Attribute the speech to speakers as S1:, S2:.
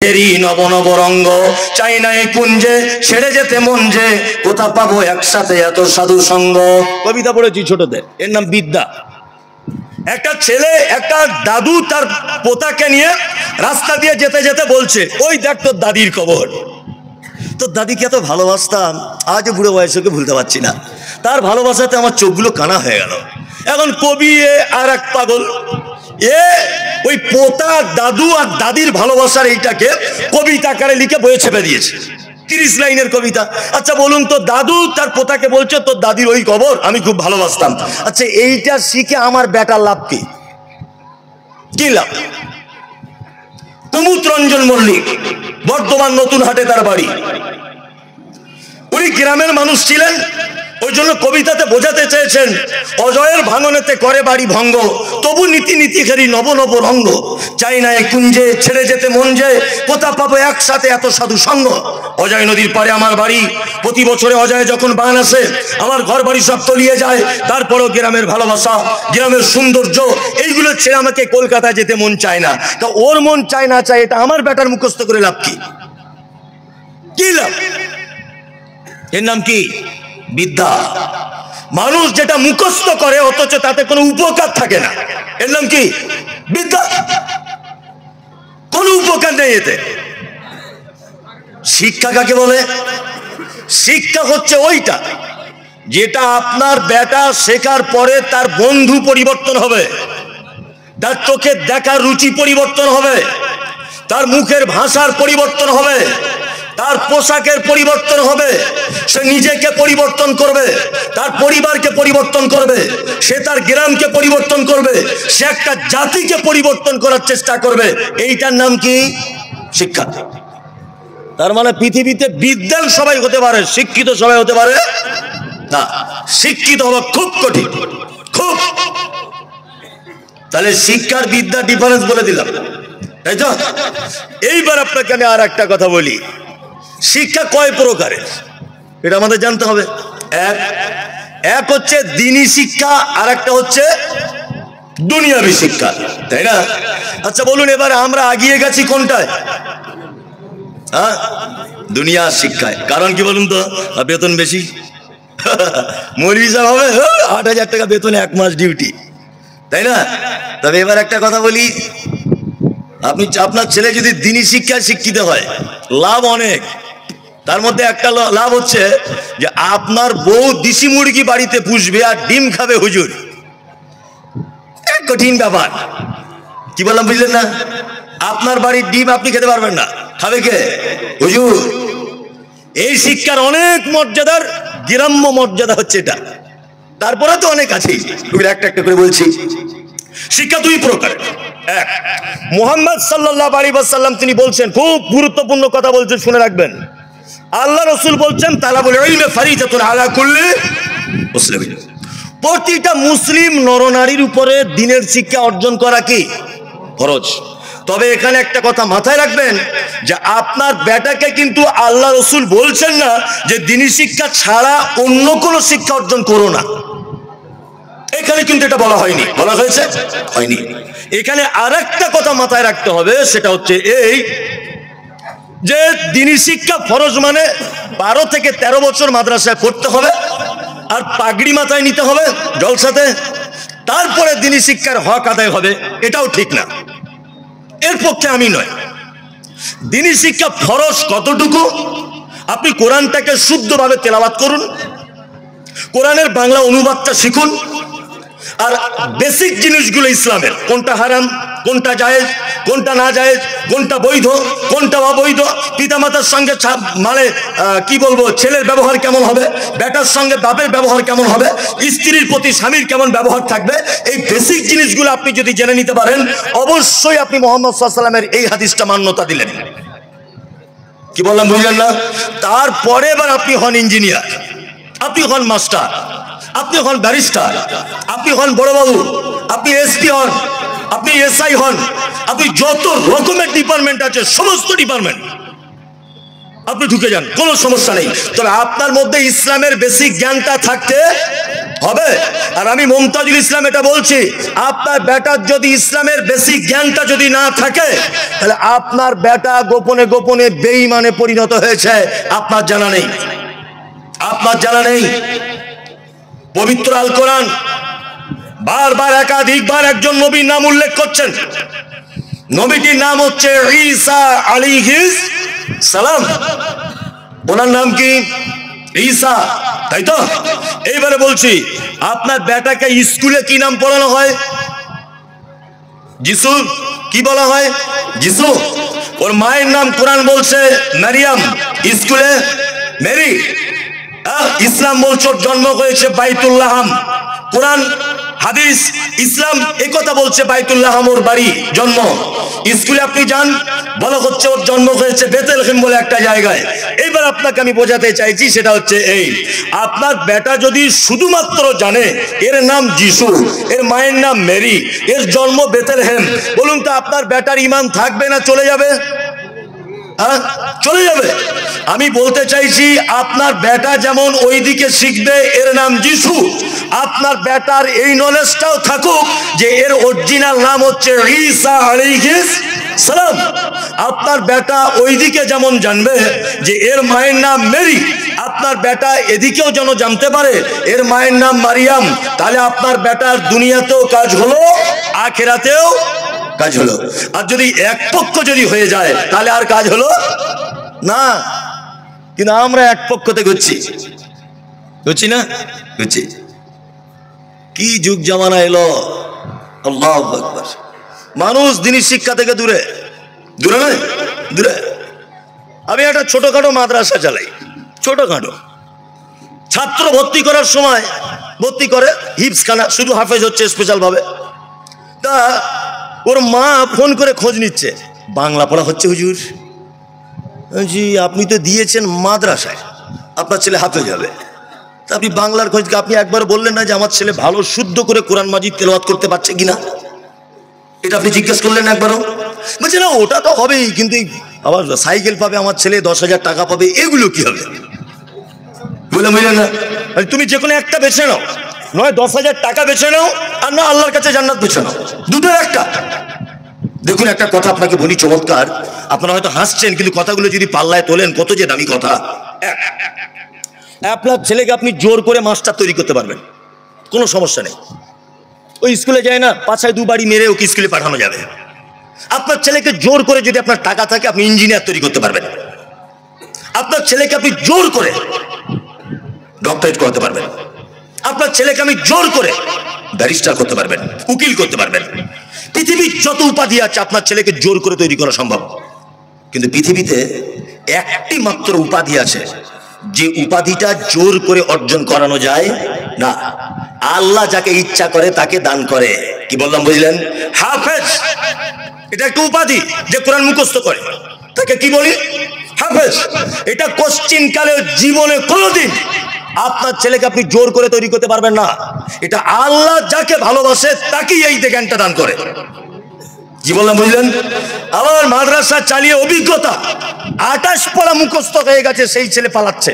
S1: নব নব রঙ্গ চাই না এই কুঞ্জে ছেড়ে যেতে মন যে কোথা পাবো একসাথে এত সাধু সঙ্গ। কবিতা পড়েছি ছোটদের, এর নাম বিদ্যা। একটা ছেলে একটা দাদু তার পোতাকে নিয়ে রাস্তা দিয়ে যেতে যেতে বলছে, ওই দেখ তোর দাদির কবর। তোর দাদিকে এত ভালোবাসতাম, আজও বুড়ো বয়সে ভুলতে পারছি না। তার ভালোবাসাতে আমার চোখগুলো কানা হয়ে গেল। এখন কবি আর এক পাগল, ওই পোতা দাদু আর দাদির ভালোবাসার এইটাকে কবিতা আকারে লিখে বইয়ে ছেপে দিয়েছে, 30 লাইনের কবিতা। আচ্ছা বলুন তো, দাদু তার পোতাকে বলছে তোর দাদির ওই কবর আমি খুব ভালোবাসতাম। আচ্ছা এইটা শিখে আমার বেটার লাভ কি? কি লাভ? কুমুদ রঞ্জন মল্লিক, বর্ধমান নতুন হাটে তার বাড়ি। উনি গ্রামের মানুষ ছিলেন, ওই জন্য কবিতাতে বোঝাতে চেয়েছেন অজয়ের ভাঙনেতে করে বাড়ি ভঙ্গ, তবু নীতি নীতি ঘেরি নব নব রঙ্গ। চাই না এ কুঞ্জে ছেড়ে যেতে মন যে কোথা পাবো একসাথে এত সাধু সঙ্গ। অজয় নদীর পাড়ে আমার বাড়ি, প্রতি বছরে অজয় যখন বান আসে আমার ঘর বাড়ি সব তলিয়ে যায়। তারপরও গ্রামের ভালোবাসা, গ্রামের সৌন্দর্য, এইগুলো ছেড়ে আমাকে কলকাতায় যেতে মন চায় না। তা ওর মন চায় না চায়, এটা আমার বেটার মুখস্থ করে লাভ কি? কি লাভ? এর নাম কি? বিদ্যা। মানুষ যেটা মুখস্থ করে অথচ তাতে কোনো উপকার থাকে না, এর নাম কি? বিদ্যা। কোনো উপকার নেই এতে। শিক্ষা কাকে বলে? শিক্ষা হচ্ছে ওইটা যেটা আপনার বেটা শেখার পরে তার বন্ধু পরিবর্তন হবে, তার চোখের দেখার রুচি পরিবর্তন হবে, তার মুখের ভাষার পরিবর্তন হবে, তার পোশাকের পরিবর্তন হবে, সে নিজেকে পরিবর্তন করবে, তার পরিবারকে পরিবর্তন করবে, সে তার গ্রামকে পরিবর্তন করবে, সে একটা জাতিকে পরিবর্তন করার চেষ্টা করবে। এইটার নাম কি? শিক্ষা। তার মানে পৃথিবীতে বিদ্যান সবাই হতে পারে, শিক্ষিত সবাই হতে পারে না। শিক্ষিত হওয়া খুব কঠিন, খুব। তাহলে শিক্ষার বিদ্যা ডিফারেন্স বলে দিলাম, তাই তো? এইবার আপনাকে আমি আর একটা কথা বলি, শিক্ষা কয় প্রকারের এটা আমাদের জানতে হবে। এক হচ্ছে দ্বীনি শিক্ষা, আর একটা হচ্ছে দুনিয়াবি শিক্ষা, তাই না? আচ্ছা বলুন এবার আমরা আগিয়ে গেছি কোনটায়? দুনিয়া শিক্ষায়। কারণ কি বলুন তো? বেতন বেশি। মৌলভী সাহেব হবে 8,000 টাকা বেতনে 1 মাস ডিউটি, তাই না? তবে এবার একটা কথা বলি, আপনার ছেলে যদি দ্বীনি শিক্ষায় শিক্ষিত হয় লাভ অনেক। তার মধ্যে একটা লাভ হচ্ছে যে আপনার বউ দেশি মুরগি বাড়িতে পুষবে আর ডিম খাবে হুজুর। এক কঠিন ব্যাপার। কি বললাম বুঝলেন না? আপনার বাড়ির ডিম আপনি খেতে পারবেন না, খাবে কে? হুজুর। এই শিক্ষার অনেক মর্যাদার গ্রাম্য মর্যাদা হচ্ছে এটা। তারপরে তো অনেক আছে, একটা একটা করে বলছি। শিক্ষা 2 প্রকার। এক, মুহাম্মদ সাল্লাল্লাহু আলাইহি ওয়াসাল্লাম তিনি বলছেন, খুব গুরুত্বপূর্ণ কথা বলছেন, শুনে রাখবেন। আল্লাহ রাসূল বলছেন তালাবুল ইলমি ফারিদাতুন আলা কুল্লি মুসলিমিন। প্রতিটা মুসলিম নরনারীর উপরে দ্বীনের শিক্ষা অর্জন করা কি? ফরজ। তবে এখানে একটা কথা মাথায় রাখবেন যে আপনার বেটাকে কিন্তু আল্লাহ রাসূল বলছেন না যে দ্বীনি শিক্ষা ছাড়া অন্য কোনো শিক্ষা অর্জন করো না। এখানে কিন্তু এটা বলা হয়নি। বলা হয়েছে? হয়নি। এখানে আরেকটা কথা মাথায় রাখতে হবে, সেটা হচ্ছে এই যে দ্বীনি শিক্ষা ফরজ মানে 12 থেকে 13 বছর মাদ্রাসায় পড়তে হবে আর পাগড়ি মাথায় নিতে হবে জলসাতে, তারপরে দ্বীনি শিক্ষার হক আদায় হবে, এটাও ঠিক না। এর পক্ষে আমি নয়। দ্বীনি শিক্ষা ফরজ কতটুকু? আপনি কোরআনটাকে শুদ্ধভাবে তেলাওয়াত করুন, কোরআনের বাংলা অনুবাদটা শিখুন, আর বেসিক জিনিসগুলো ইসলামের, কোনটা হারাম, কোনটা জায়েজ, কোনটা না জায়েজ, কোনটা বৈধ, কোনটা অবৈধ, পিতামাতার সঙ্গে মানে কি বলবো, ছেলের ব্যবহার কেমন হবে, বেটার সঙ্গে বাপের ব্যবহার কেমন হবে, স্ত্রীর প্রতি স্বামীর কেমন ব্যবহার থাকবে, এই বেসিক জিনিসগুলো আপনি যদি জেনে নিতে পারেন, অবশ্যই আপনি মুহাম্মদ সাল্লাল্লাহু আলাইহি ওয়াসাল্লামের এই হাদিসটা মান্যতা দিলেন। কি বললাম বুঝলেন না? তারপরে এবার আপনি হন ইঞ্জিনিয়ার, আপনি হন মাস্টার, আপনি হন ব্যারিস্টার, আপনি হন বড়বাবু, আপনি এসপি হন, আপনি এসআই হন, আপনি যত রকমের ডিপার্টমেন্ট আছে সমস্ত ডিপার্টমেন্ট আপনি ঢুকে যান, কোনো সমস্যা নেই। তবে আপনার মধ্যে ইসলামের বেসিক জ্ঞানটা থাকতে হবে। আর আমি মুমতাজুল ইসলাম এটা বলছি, আপনার বেটার যদি ইসলামের বেসিক জ্ঞানটা যদি না থাকে, তাহলে আপনার বেটা গোপনে গোপনে বেঈমানে পরিণত হয়েছে, আপনার জানা নেই, আপনার জানা নেই। পবিত্র আল কোরআন বারবার একাধিকবার একজন নবীর নাম উল্লেখ করছেন। নবীটির নাম হচ্ছে ঈসা আলাইহিস সালাম। ওনার নাম কি? ঈসা, তাই তো? এইবারে বলছি, আপনার বেটাকে স্কুলে কি নাম পড়ানো হয়? যিশু। কি বলা হয়? যিশু। ওর মায়ের নাম কোরআন বলছে মারিয়াম, স্কুলে মেরি। ইসলাম বলছে ওর জন্ম হয়েছে বাইতুল্লাহাম। কোরআন হাদিস ইসলাম একথা বলছে বাইতুল্লাহাম ওর বাড়ি, জন্ম। স্কুলে আপনি যান, বলা হচ্ছে ওর জন্ম হয়েছে বেথলেহেম বলে একটা জায়গায়। এইবার আপনাকে আমি বোঝাতে চাইছি সেটা হচ্ছে এই, আপনার বেটা যদি শুধুমাত্র জানে এর নাম যিশু, এর মায়ের নাম মেরি, এর জন্ম বেথলেহেম, বলুন তো আপনার বেটার ঈমান থাকবে না চলে যাবে? চলে যাবে। আমি বলতে চাইছি আপনার বেটা যেমন ওইদিকে শিখবে এর নাম যিশু, আপনার বেটার এই নলেজটাও থাকুক যে এর অরিজিনাল নাম হচ্ছে ঈসা আলাইহিস সালাম। আপনার বেটা ওইদিকে যেমন জানবে যে এর মায়ের নাম মেরি, আপনার বেটা এদিকেও যেন জানতে পারে এর মায়ের নাম মারিয়াম। তাহলে আপনার বেটার দুনিয়াতেও কাজ হলো, আখিরাতেও কাজ হলো। আর যদি এক পক্ষ যদি হয়ে যায় তাহলে আর কাজ হলো না। কিন্তু আমরা এক পক্ষতে করছি না, করছি। কি যুগ জামানা এলো, আল্লাহু আকবার। মানুষ দিনী শিক্ষা থেকে দূরে, দূরে নয়, দূরে। আমি একটা ছোটখাটো মাদ্রাসা চালাই, ছোটখাটো। ছাত্র ভর্তি করার সময় ভর্তি করে হিপসখানা, শুধু হাফেজ হচ্ছে স্পেশাল ভাবে। তা ওর মা ফোন করে খোঁজ নিচ্ছে, বাংলা পড়া হচ্ছে হুজুর? জি, আপনি তো দিয়েছেন মাদ্রাসায়, আপনার ছেলে হাফেজ হবে, তা আপনি বাংলার খোঁজ, আপনি একবার বললেন না যে আমার ছেলে ভালো শুদ্ধ করে কোরআন মাজিদ তেলাওয়াত করতে পারছে কিনা? এটা আপনি জিজ্ঞেস করলেন একবারও? বলছে না ওটা তো হবেই, কিন্তু আবার সাইকেল পাবে আমার ছেলে, 10,000 টাকা পাবে, এগুলো কি হবে? বলে বুঝলেন না, তুমি যে কোনো একটা বেছে নাও, নয় 10,000 টাকা বেছে নাও, আর না আল্লাহর কাছে জান্নাত বেছে নাও, দুটোর একটা। দেখুন একটা কথা আপনাকে বলি চমৎকার, আপনারা হয়তো হাসছেন, কিন্তু কথাগুলো যদি পাল্লায় তোলেন কত যে দামি কথা। আপনার ছেলেকে আপনি জোর করে মাস্টার তৈরি করতে পারবেন, কোনো সমস্যা নেই। ওই স্কুলে যায় না, পাছায় 2 বাড়ি মেরে ওকে স্কুলে পাঠানো যাবে। আপনার ছেলেকে জোর করে যদি আপনার টাকা থাকে আপনি ইঞ্জিনিয়ার তৈরি করতে পারবেন। আপনার ছেলেকে আপনি জোর করে ডক্টরেট করতে পারবেন। আপনার ছেলেকে আমি জোর করে ব্যারিস্টার করতে পারবেন, উকিল করতে পারবেন। পৃথিবীর যত উপাধি আছে আপনার ছেলেকে জোর করে তৈরি করা সম্ভব। কিন্তু পৃথিবীতে একটি মাত্র উপাধি আছে, যে উপাধিটা জোর করে অর্জন করানো যায় না। আল্লাহ যাকে ইচ্ছা করে তাকে দান করে। কি বললাম বুঝলেন? হাফেজ, এটা একটা উপাধি, যে কোরআন মুখস্থ করে তাকে কি বলি? হাফেজ। এটা কোশ্চিন কালে জীবনে কোনোদিন আপনার ছেলেকে আপনি জোর করে তৈরি করতে পারবেন না। এটা আল্লাহ যাকে ভালোবাসে তাকেই এই জ্ঞানটা দান করে। কি বললাম বুঝলেন? আমার মাদ্রাসা চালিয়ে অভিজ্ঞতা, 28 পারা মুখস্থ হয়ে গেছে, সেই ছেলে পালাচ্ছে।